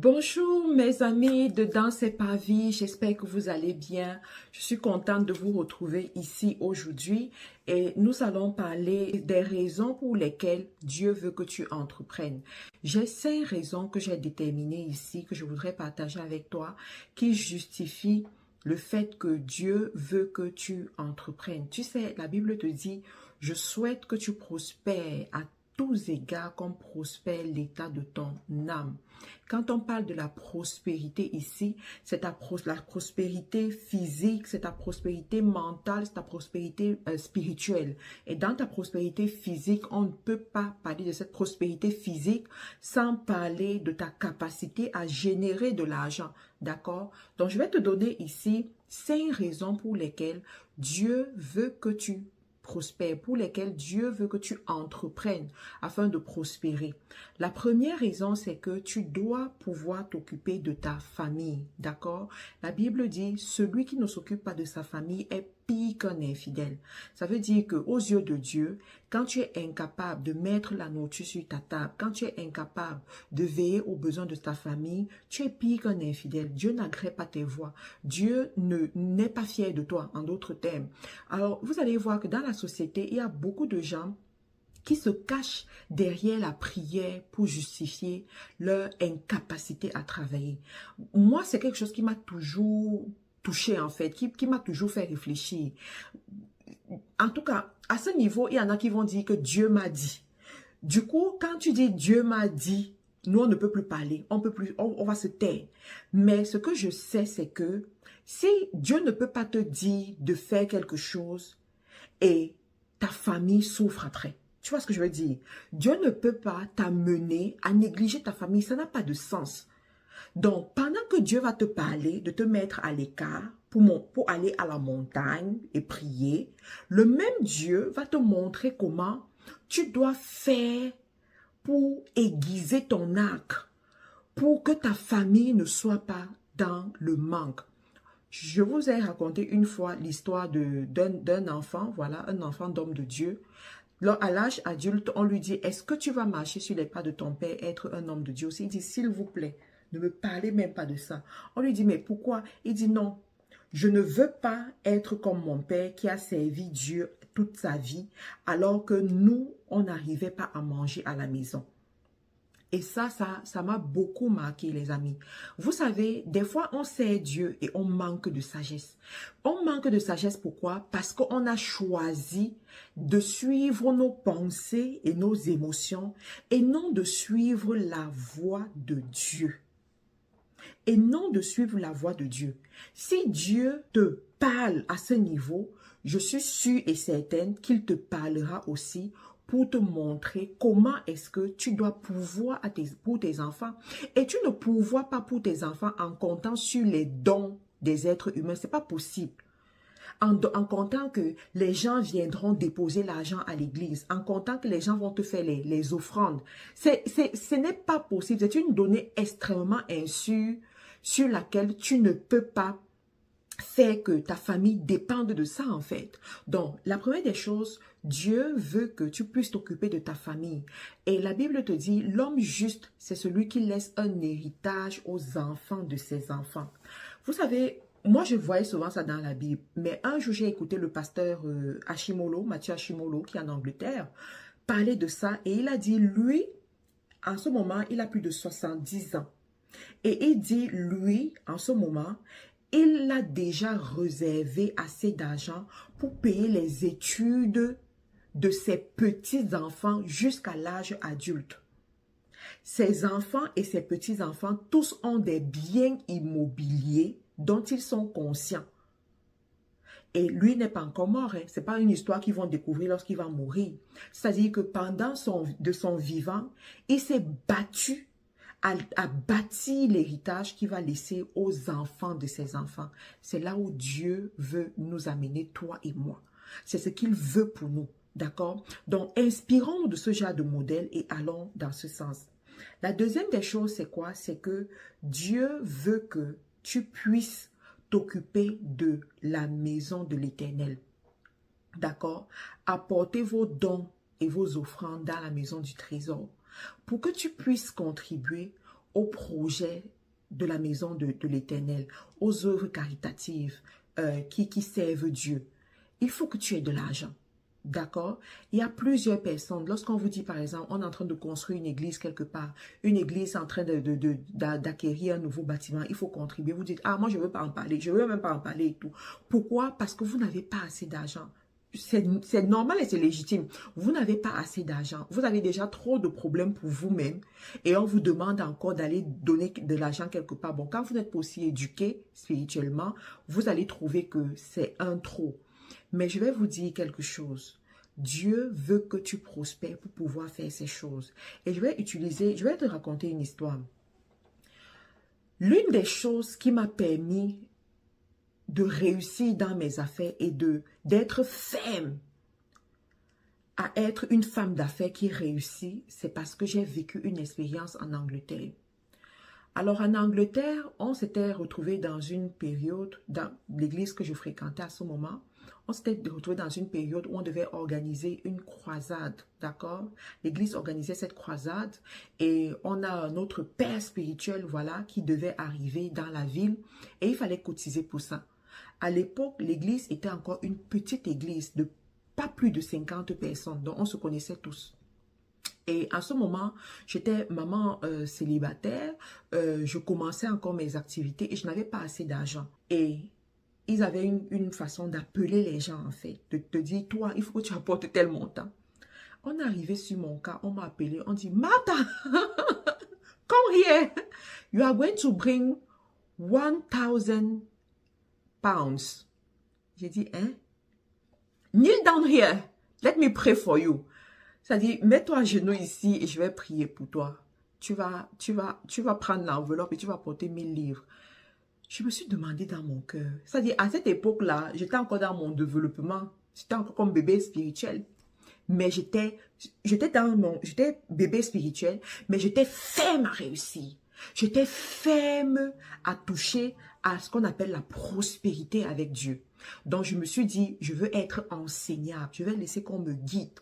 Bonjour mes amis de Dans ces Parvis, j'espère que vous allez bien. Je suis contente de vous retrouver ici aujourd'hui et nous allons parler des raisons pour lesquelles Dieu veut que tu entreprennes. J'ai 5 raisons que j'ai déterminées ici, que je voudrais partager avec toi, qui justifient le fait que Dieu veut que tu entreprennes. Tu sais, la Bible te dit, je souhaite que tu prospères à tous égards comme prospère l'état de ton âme. Quand on parle de la prospérité ici, c'est la prospérité physique, c'est ta prospérité mentale, c'est ta prospérité spirituelle. Et dans ta prospérité physique, on ne peut pas parler de cette prospérité physique sans parler de ta capacité à générer de l'argent. D'accord? Donc, je vais te donner ici 5 raisons pour lesquelles Dieu veut que tu prospères, pour lesquels Dieu veut que tu entreprennes afin de prospérer. La première raison, c'est que tu dois pouvoir t'occuper de ta famille, d'accord? La Bible dit, celui qui ne s'occupe pas de sa famille est pire qu'un infidèle. Ça veut dire que aux yeux de Dieu, quand tu es incapable de mettre la nourriture sur ta table, quand tu es incapable de veiller aux besoins de ta famille, tu es pire qu'un infidèle. Dieu n'agrée pas tes voies. Dieu n'est pas fier de toi, en d'autres termes. Alors, vous allez voir que dans la société, il y a beaucoup de gens qui se cachent derrière la prière pour justifier leur incapacité à travailler. Moi, c'est quelque chose qui m'a toujours touché en fait, qui m'a toujours fait réfléchir. En tout cas, à ce niveau, il y en a qui vont dire que Dieu m'a dit. Du coup, quand tu dis Dieu m'a dit, nous, on ne peut plus parler, on va se taire. Mais ce que je sais, c'est que si Dieu ne peut pas te dire de faire quelque chose et ta famille souffre après, tu vois ce que je veux dire? Dieu ne peut pas t'amener à négliger ta famille, ça n'a pas de sens. Donc, pendant que Dieu va te parler de te mettre à l'écart pour aller à la montagne et prier, le même Dieu va te montrer comment tu dois faire pour aiguiser ton arc, pour que ta famille ne soit pas dans le manque. Je vous ai raconté une fois l'histoire d'un enfant, voilà, un enfant d'homme de Dieu. À l'âge adulte, on lui dit, est-ce que tu vas marcher sur les pas de ton père, être un homme de Dieu aussi? Il dit, s'il vous plaît, ne me parlez même pas de ça. On lui dit, mais pourquoi? Il dit, non, je ne veux pas être comme mon père qui a servi Dieu toute sa vie, alors que nous, on n'arrivait pas à manger à la maison. Et ça m'a beaucoup marqué, les amis. Vous savez, des fois, on sait Dieu et on manque de sagesse. On manque de sagesse, pourquoi? Parce qu'on a choisi de suivre nos pensées et nos émotions et non de suivre la voie de Dieu. Et non de suivre la voie de Dieu. Si Dieu te parle à ce niveau, je suis sûre et certaine qu'il te parlera aussi pour te montrer comment est-ce que tu dois pouvoir pour tes enfants. Et tu ne pourvois pas pour tes enfants en comptant sur les dons des êtres humains. Ce n'est pas possible. En comptant que les gens viendront déposer l'argent à l'église, en comptant que les gens vont te faire les offrandes. Ce n'est pas possible. C'est une donnée extrêmement insure sur laquelle tu ne peux pas faire que ta famille dépende de ça en fait. Donc, la première des choses, Dieu veut que tu puisses t'occuper de ta famille. Et la Bible te dit, l'homme juste, c'est celui qui laisse un héritage aux enfants de ses enfants. Vous savez, moi je voyais souvent ça dans la Bible, mais un jour j'ai écouté le pasteur Mathieu Ashimolo, qui est en Angleterre, parler de ça et il a dit, lui, en ce moment, il a plus de 70 ans. Et il dit, lui, en ce moment, il a déjà réservé assez d'argent pour payer les études de ses petits-enfants jusqu'à l'âge adulte. Ses enfants et ses petits-enfants, tous ont des biens immobiliers dont ils sont conscients. Et lui n'est pas encore mort. Ce n'est pas une histoire qu'ils vont découvrir lorsqu'il va mourir. C'est-à-dire que pendant son vivant, il s'est battu à bâtir l'héritage qu'il va laisser aux enfants de ses enfants. C'est là où Dieu veut nous amener, toi et moi. C'est ce qu'il veut pour nous. D'accord? Donc, inspirons-nous de ce genre de modèle et allons dans ce sens. La deuxième des choses, c'est quoi? C'est que Dieu veut que tu puisses t'occuper de la maison de l'Éternel. D'accord? Apportez vos dons et vos offrandes dans la maison du trésor pour que tu puisses contribuer au projet de la maison de l'Éternel, aux œuvres caritatives qui servent Dieu, il faut que tu aies de l'argent. D'accord? Il y a plusieurs personnes. Lorsqu'on vous dit, par exemple, on est en train de construire une église quelque part, une église en train d'acquérir un nouveau bâtiment, il faut contribuer. Vous dites, ah, moi, je ne veux pas en parler, je ne veux même pas en parler et tout. Pourquoi? Parce que vous n'avez pas assez d'argent. C'est normal et c'est légitime. Vous n'avez pas assez d'argent. Vous avez déjà trop de problèmes pour vous-même et on vous demande encore d'aller donner de l'argent quelque part. Bon, quand vous n'êtes pas aussi éduqué spirituellement, vous allez trouver que c'est un trop. Mais je vais vous dire quelque chose. Dieu veut que tu prospères pour pouvoir faire ces choses. Et je vais te raconter une histoire. L'une des choses qui m'a permis de réussir dans mes affaires et d'être ferme à être une femme d'affaires qui réussit, c'est parce que j'ai vécu une expérience en Angleterre. Alors en Angleterre, on s'était retrouvé dans une période, dans l'église que je fréquentais à ce moment, on s'était retrouvé dans une période où on devait organiser une croisade, d'accord? L'église organisait cette croisade et on a notre père spirituel, voilà, qui devait arriver dans la ville et il fallait cotiser pour ça. À l'époque, l'église était encore une petite église de pas plus de 50 personnes, donc on se connaissait tous. Et à ce moment, j'étais maman célibataire, je commençais encore mes activités et je n'avais pas assez d'argent. Et ils avaient une façon d'appeler les gens en fait, de te dire, toi, il faut que tu apportes tel montant. On est arrivé sur mon cas, on m'a appelé, on dit, Martha, come here, you are going to bring 1,000 pounds. J'ai dit, hein? Kneel down here, let me pray for you. C'est-à-dire, mets-toi à genoux ici et je vais prier pour toi. Tu vas prendre l'enveloppe et tu vas porter 1000 livres. Je me suis demandé dans mon cœur. C'est-à-dire, à cette époque-là, j'étais encore dans mon développement. J'étais encore comme bébé spirituel. Mais j'étais bébé spirituel, mais j'étais ferme à réussir. J'étais ferme à toucher à ce qu'on appelle la prospérité avec Dieu. Donc, je me suis dit, je veux être enseignable. Je vais laisser qu'on me guide.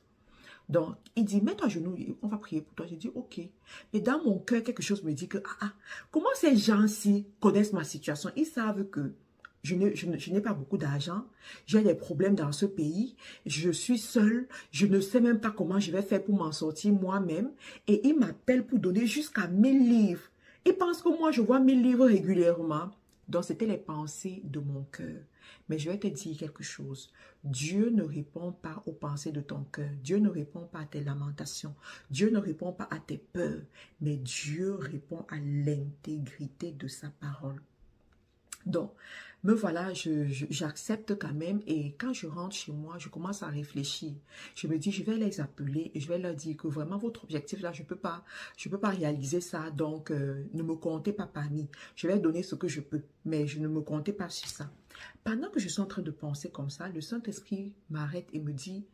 Donc, il dit, mets-toi à genoux, on va prier pour toi. J'ai dit, ok. Mais dans mon cœur, quelque chose me dit que, comment ces gens-ci connaissent ma situation? Ils savent que je n'ai pas beaucoup d'argent, j'ai des problèmes dans ce pays, je suis seule, je ne sais même pas comment je vais faire pour m'en sortir moi-même. Et ils m'appellent pour donner jusqu'à 1000 livres. Ils pensent que moi, je vois 1000 livres régulièrement. Donc, c'était les pensées de mon cœur. Mais je vais te dire quelque chose. Dieu ne répond pas aux pensées de ton cœur. Dieu ne répond pas à tes lamentations. Dieu ne répond pas à tes peurs. Mais Dieu répond à l'intégrité de sa parole. Donc, me voilà, j'accepte quand même et quand je rentre chez moi, je commence à réfléchir. Je me dis, je vais les appeler et je vais leur dire que vraiment votre objectif là, je peux pas réaliser ça, donc ne me comptez pas parmi. Je vais donner ce que je peux, mais je ne me comptez pas sur ça. Pendant que je suis en train de penser comme ça, le Saint-Esprit m'arrête et me dit,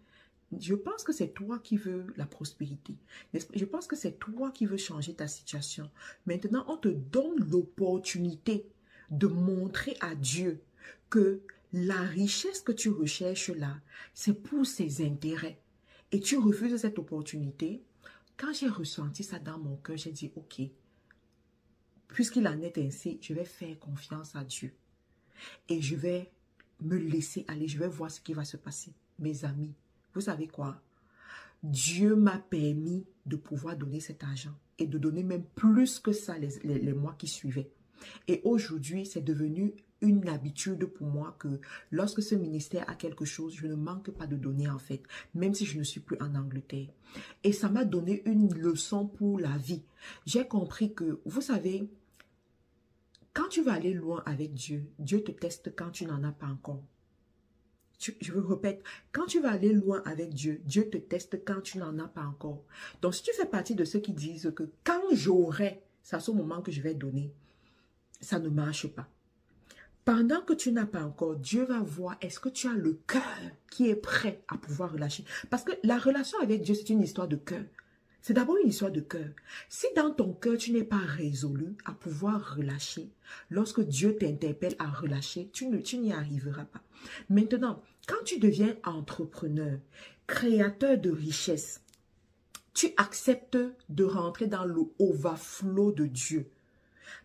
je pense que c'est toi qui veux la prospérité. Je pense que c'est toi qui veux changer ta situation. Maintenant, on te donne l'opportunité de montrer à Dieu que la richesse que tu recherches là, c'est pour ses intérêts. Et tu refuses cette opportunité. Quand j'ai ressenti ça dans mon cœur, j'ai dit, ok, puisqu'il en est ainsi, je vais faire confiance à Dieu. Et je vais me laisser aller, je vais voir ce qui va se passer. Mes amis, vous savez quoi? Dieu m'a permis de pouvoir donner cet argent et de donner même plus que ça les mois qui suivaient. Et aujourd'hui, c'est devenu une habitude pour moi que lorsque ce ministère a quelque chose, je ne manque pas de donner en fait, même si je ne suis plus en Angleterre. Et ça m'a donné une leçon pour la vie. J'ai compris que, vous savez, quand tu vas aller loin avec Dieu, Dieu te teste quand tu n'en as pas encore. Je vous répète, quand tu vas aller loin avec Dieu, Dieu te teste quand tu n'en as pas encore. Donc, si tu fais partie de ceux qui disent que quand j'aurai, c'est à ce moment que je vais donner, ça ne marche pas. Pendant que tu n'as pas encore, Dieu va voir est-ce que tu as le cœur qui est prêt à pouvoir relâcher. Parce que la relation avec Dieu, c'est une histoire de cœur. C'est d'abord une histoire de cœur. Si dans ton cœur, tu n'es pas résolu à pouvoir relâcher, lorsque Dieu t'interpelle à relâcher, tu n'y arriveras pas. Maintenant, quand tu deviens entrepreneur, créateur de richesse, tu acceptes de rentrer dans le overflow de Dieu.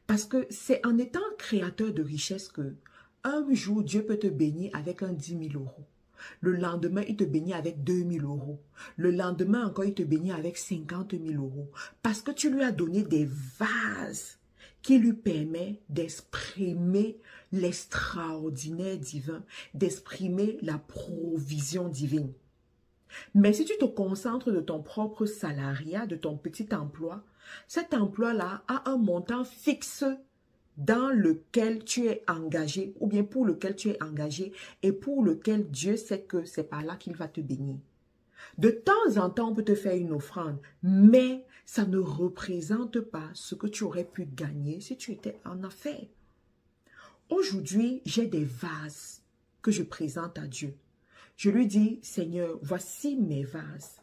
Parce que c'est en étant créateur de richesse que un jour, Dieu peut te bénir avec un 10 000 euros. Le lendemain, il te bénit avec 2 000 euros. Le lendemain encore, il te bénit avec 50 000 euros. Parce que tu lui as donné des vases qui lui permettent d'exprimer l'extraordinaire divin, d'exprimer la provision divine. Mais si tu te concentres de ton propre salariat, de ton petit emploi, cet emploi-là a un montant fixe dans lequel tu es engagé, ou bien pour lequel tu es engagé, et pour lequel Dieu sait que c'est par là qu'il va te bénir. De temps en temps, on peut te faire une offrande, mais ça ne représente pas ce que tu aurais pu gagner si tu étais en affaires. Aujourd'hui, j'ai des vases que je présente à Dieu. Je lui dis, Seigneur, voici mes vases.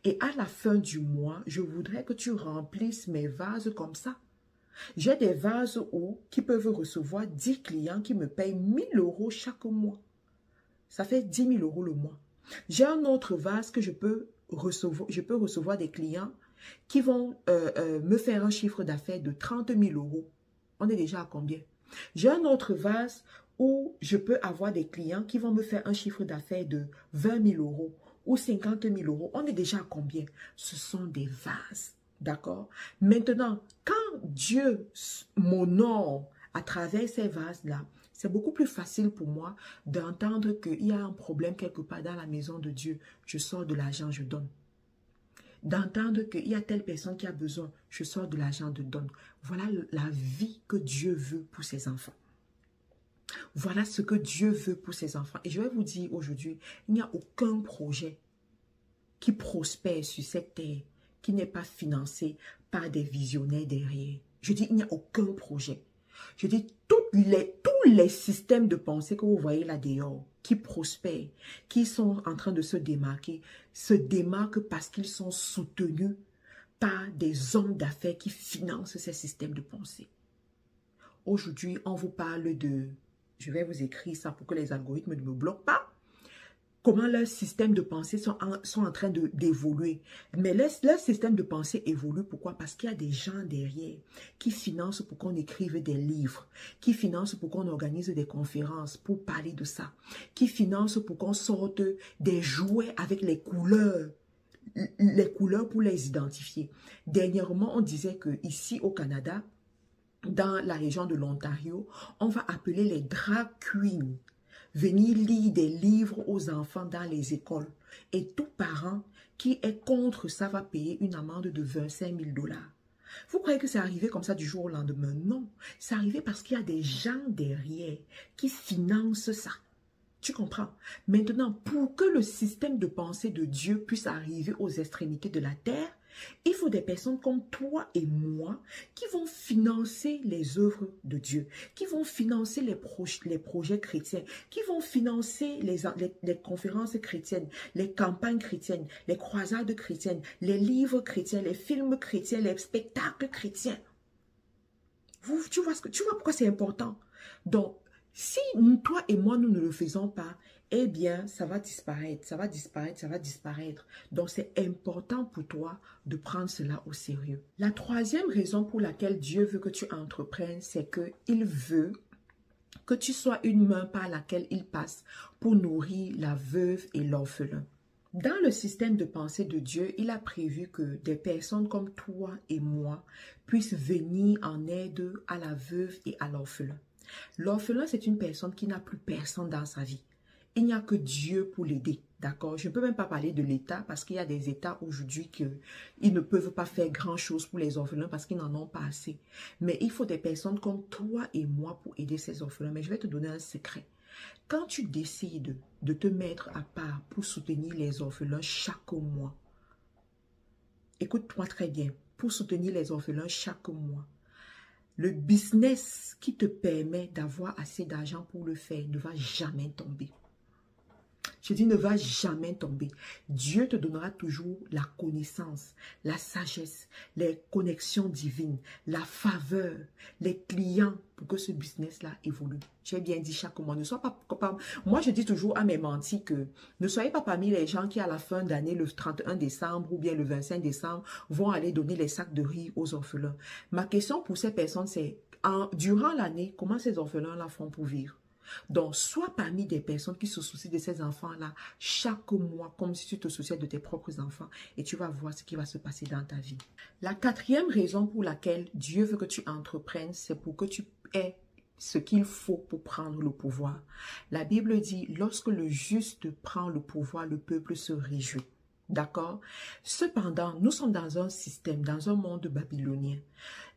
Et à la fin du mois, je voudrais que tu remplisses mes vases comme ça. J'ai des vases qui peuvent recevoir 10 clients qui me payent 1 000 € chaque mois. Ça fait 10 000 € le mois. J'ai un autre vase que je peux recevoir des clients qui vont me faire un chiffre d'affaires de 30 000 €. On est déjà à combien? J'ai un autre vase où je peux avoir des clients qui vont me faire un chiffre d'affaires de 20 000 € ou 50 000 €. On est déjà à combien? Ce sont des vases. D'accord? Maintenant, quand Dieu m'honore à travers ces vases-là, c'est beaucoup plus facile pour moi d'entendre qu'il y a un problème quelque part dans la maison de Dieu. Je sors de l'argent, je donne. D'entendre qu'il y a telle personne qui a besoin, je sors de l'argent, je donne. Voilà la vie que Dieu veut pour ses enfants. Voilà ce que Dieu veut pour ses enfants. Et je vais vous dire aujourd'hui, il n'y a aucun projet qui prospère sur cette terre qui n'est pas financé par des visionnaires derrière. Je dis, il n'y a aucun projet. Je dis, tous les systèmes de pensée que vous voyez là dehors, qui prospèrent, qui sont en train de se démarquent parce qu'ils sont soutenus par des hommes d'affaires qui financent ces systèmes de pensée. Aujourd'hui, on vous parle de... Je vais vous écrire ça pour que les algorithmes ne me bloquent pas. Comment leurs systèmes de pensée sont en train d'évoluer. Mais leur système de pensée évolue. Pourquoi? Parce qu'il y a des gens derrière qui financent pour qu'on écrive des livres, qui financent pour qu'on organise des conférences pour parler de ça, qui financent pour qu'on sorte des jouets avec les couleurs pour les identifier. Dernièrement, on disait que ici au Canada, dans la région de l'Ontario, on va appeler les drag queens venir lire des livres aux enfants dans les écoles. Et tout parent qui est contre ça va payer une amende de 25 000 $. Vous croyez que c'est arrivé comme ça du jour au lendemain? Non, c'est arrivé parce qu'il y a des gens derrière qui financent ça. Tu comprends? Maintenant, pour que le système de pensée de Dieu puisse arriver aux extrémités de la terre, il faut des personnes comme toi et moi qui vont financer les œuvres de Dieu, qui vont financer les projets chrétiens, qui vont financer les conférences chrétiennes, les campagnes chrétiennes, les croisades chrétiennes, les livres chrétiens, les films chrétiens, les spectacles chrétiens. Tu vois pourquoi c'est important? Donc, si toi et moi, nous ne le faisons pas, eh bien, ça va disparaître, ça va disparaître, ça va disparaître. Donc, c'est important pour toi de prendre cela au sérieux. La troisième raison pour laquelle Dieu veut que tu entreprennes, c'est qu'il veut que tu sois une main par laquelle il passe pour nourrir la veuve et l'orphelin. Dans le système de pensée de Dieu, il a prévu que des personnes comme toi et moi puissent venir en aide à la veuve et à l'orphelin. L'orphelin, c'est une personne qui n'a plus personne dans sa vie. Il n'y a que Dieu pour l'aider, d'accord? Je ne peux même pas parler de l'État parce qu'il y a des États aujourd'hui qui ne peuvent pas faire grand-chose pour les orphelins parce qu'ils n'en ont pas assez. Mais il faut des personnes comme toi et moi pour aider ces orphelins. Mais je vais te donner un secret. Quand tu décides de te mettre à part pour soutenir les orphelins chaque mois, écoute-moi très bien, pour soutenir les orphelins chaque mois, le business qui te permet d'avoir assez d'argent pour le faire ne va jamais tomber. Je dis, ne va jamais tomber. Dieu te donnera toujours la connaissance, la sagesse, les connexions divines, la faveur, les clients pour que ce business-là évolue. J'ai bien dit chaque mois, ne sois pas... Moi, je dis toujours à mes mentis que ne soyez pas parmi les gens qui, à la fin d'année, le 31 décembre ou bien le 25 décembre, vont aller donner les sacs de riz aux orphelins. Ma question pour ces personnes, c'est, durant l'année, comment ces orphelins-là font pour vivre? Donc, sois parmi des personnes qui se soucient de ces enfants-là chaque mois, comme si tu te souciais de tes propres enfants, et tu vas voir ce qui va se passer dans ta vie. La quatrième raison pour laquelle Dieu veut que tu entreprennes, c'est pour que tu aies ce qu'il faut pour prendre le pouvoir. La Bible dit, lorsque le juste prend le pouvoir, le peuple se réjouit. D'accord? Cependant, nous sommes dans un système, dans un monde babylonien.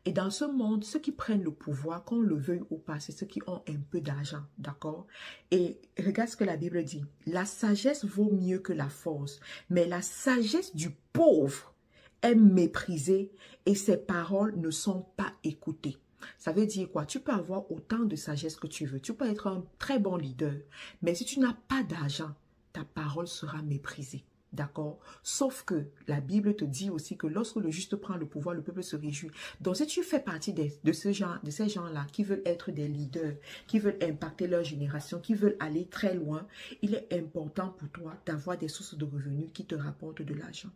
Et dans ce monde, ceux qui prennent le pouvoir, qu'on le veuille ou pas, c'est ceux qui ont un peu d'argent. D'accord? Et regarde ce que la Bible dit. La sagesse vaut mieux que la force, mais la sagesse du pauvre est méprisée et ses paroles ne sont pas écoutées. Ça veut dire quoi? Tu peux avoir autant de sagesse que tu veux. Tu peux être un très bon leader, mais si tu n'as pas d'argent, ta parole sera méprisée. D'accord? Sauf que la Bible te dit aussi que lorsque le juste prend le pouvoir, le peuple se réjouit. Donc, si tu fais partie de ces gens-là qui veulent être des leaders, qui veulent impacter leur génération, qui veulent aller très loin, il est important pour toi d'avoir des sources de revenus qui te rapportent de l'argent.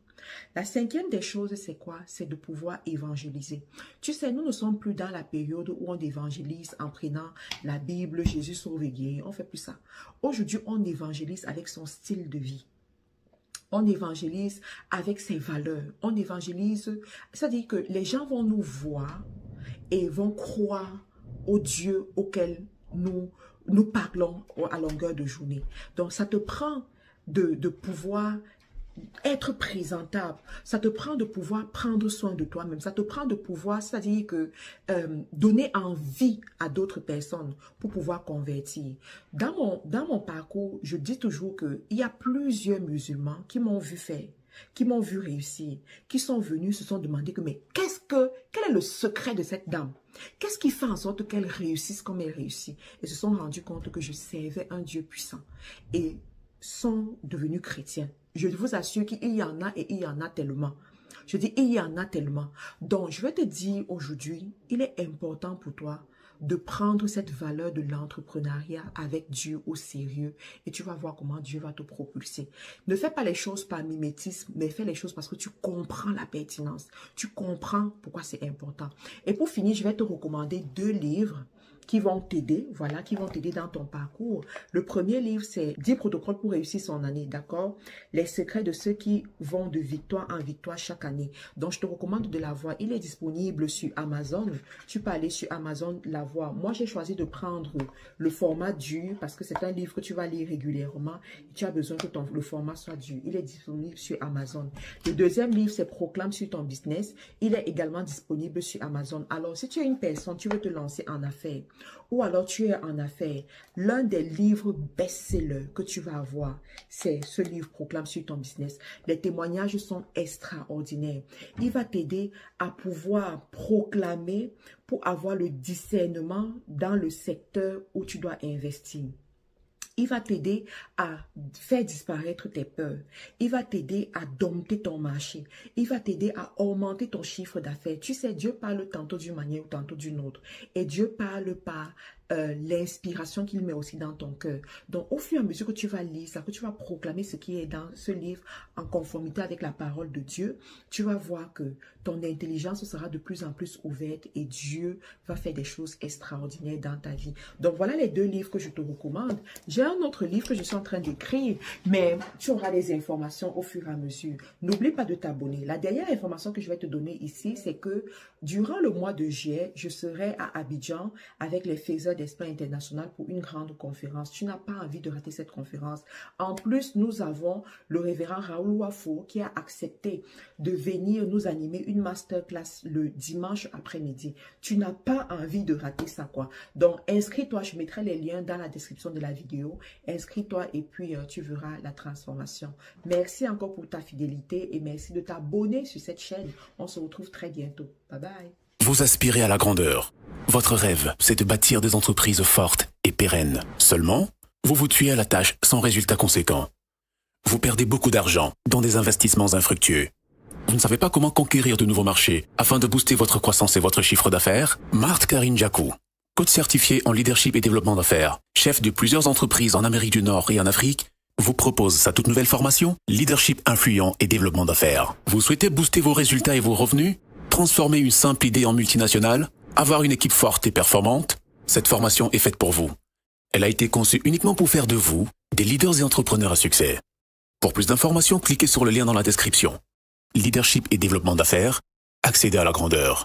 La cinquième des choses, c'est quoi? C'est de pouvoir évangéliser. Tu sais, nous ne sommes plus dans la période où on évangélise en prenant la Bible, Jésus sauve et guérit. On ne fait plus ça. Aujourd'hui, on évangélise avec son style de vie. On évangélise avec ses valeurs. On évangélise, c'est-à-dire que les gens vont nous voir et vont croire au Dieu auquel nous parlons à longueur de journée. Donc, ça te prend de pouvoir être présentable, ça te prend de pouvoir prendre soin de toi-même, ça te prend de pouvoir, c'est-à-dire que donner envie à d'autres personnes pour pouvoir convertir. Dans mon parcours, je dis toujours qu'il y a plusieurs musulmans qui m'ont vu faire, qui m'ont vu réussir, qui sont venus, se sont demandé que, mais quel est le secret de cette dame? Qu'est-ce qui fait en sorte qu'elle réussisse comme elle réussit? Et se sont rendus compte que je servais un Dieu puissant et sont devenus chrétiens. Je vous assure qu'il y en a et il y en a tellement. Je dis, il y en a tellement. Donc, je vais te dire aujourd'hui, il est important pour toi de prendre cette valeur de l'entrepreneuriat avec Dieu au sérieux et tu vas voir comment Dieu va te propulser. Ne fais pas les choses par mimétisme, mais fais les choses parce que tu comprends la pertinence. Tu comprends pourquoi c'est important. Et pour finir, je vais te recommander 2 livres qui vont t'aider, voilà, qui vont t'aider dans ton parcours. Le premier livre, c'est 10 protocoles pour réussir son année, d'accord? Les secrets de ceux qui vont de victoire en victoire chaque année. Donc, je te recommande de l'avoir. Il est disponible sur Amazon. Tu peux aller sur Amazon l'avoir. Moi, j'ai choisi de prendre le format dur parce que c'est un livre que tu vas lire régulièrement et tu as besoin que le format soit dur. Il est disponible sur Amazon. Le deuxième livre, c'est Proclame sur ton business. Il est également disponible sur Amazon. Alors, si tu es une personne, tu veux te lancer en affaires, ou alors tu es en affaires, l'un des livres best-sellers que tu vas avoir, c'est ce livre Proclame sur ton business. Les témoignages sont extraordinaires. Il va t'aider à pouvoir proclamer pour avoir le discernement dans le secteur où tu dois investir. Il va t'aider à faire disparaître tes peurs. Il va t'aider à dompter ton marché. Il va t'aider à augmenter ton chiffre d'affaires. Tu sais, Dieu parle tantôt d'une manière ou tantôt d'une autre. Et Dieu parle par l'inspiration qu'il met aussi dans ton cœur. Donc, au fur et à mesure que tu vas lire ça, que tu vas proclamer ce qui est dans ce livre en conformité avec la parole de Dieu, tu vas voir que ton intelligence sera de plus en plus ouverte et Dieu va faire des choses extraordinaires dans ta vie. Donc, voilà les 2 livres que je te recommande. J'ai un autre livre que je suis en train d'écrire, mais tu auras les informations au fur et à mesure. N'oublie pas de t'abonner. La dernière information que je vais te donner ici, c'est que durant le mois de juillet, je serai à Abidjan avec les faiseurs d'Espagne international pour une grande conférence. Tu n'as pas envie de rater cette conférence. En plus, nous avons le révérend Raoul Wafo qui a accepté de venir nous animer une masterclass le dimanche après-midi. Tu n'as pas envie de rater ça, quoi. Donc, inscris-toi. Je mettrai les liens dans la description de la vidéo. Inscris-toi et puis tu verras la transformation. Merci encore pour ta fidélité et merci de t'abonner sur cette chaîne. On se retrouve très bientôt. Bye bye. Vous aspirez à la grandeur. Votre rêve, c'est de bâtir des entreprises fortes et pérennes. Seulement, vous vous tuez à la tâche sans résultat conséquent. vous perdez beaucoup d'argent dans des investissements infructueux. Vous ne savez pas comment conquérir de nouveaux marchés afin de booster votre croissance et votre chiffre d'affaires? Marthe Karine Jakou, coach certifié en leadership et développement d'affaires, chef de plusieurs entreprises en Amérique du Nord et en Afrique, vous propose sa toute nouvelle formation Leadership influent et développement d'affaires. Vous souhaitez booster vos résultats et vos revenus? Transformer une simple idée en multinationale? Avoir une équipe forte et performante? Cette formation est faite pour vous. Elle a été conçue uniquement pour faire de vous des leaders et entrepreneurs à succès. Pour plus d'informations, cliquez sur le lien dans la description. Leadership et développement d'affaires, accédez à la grandeur.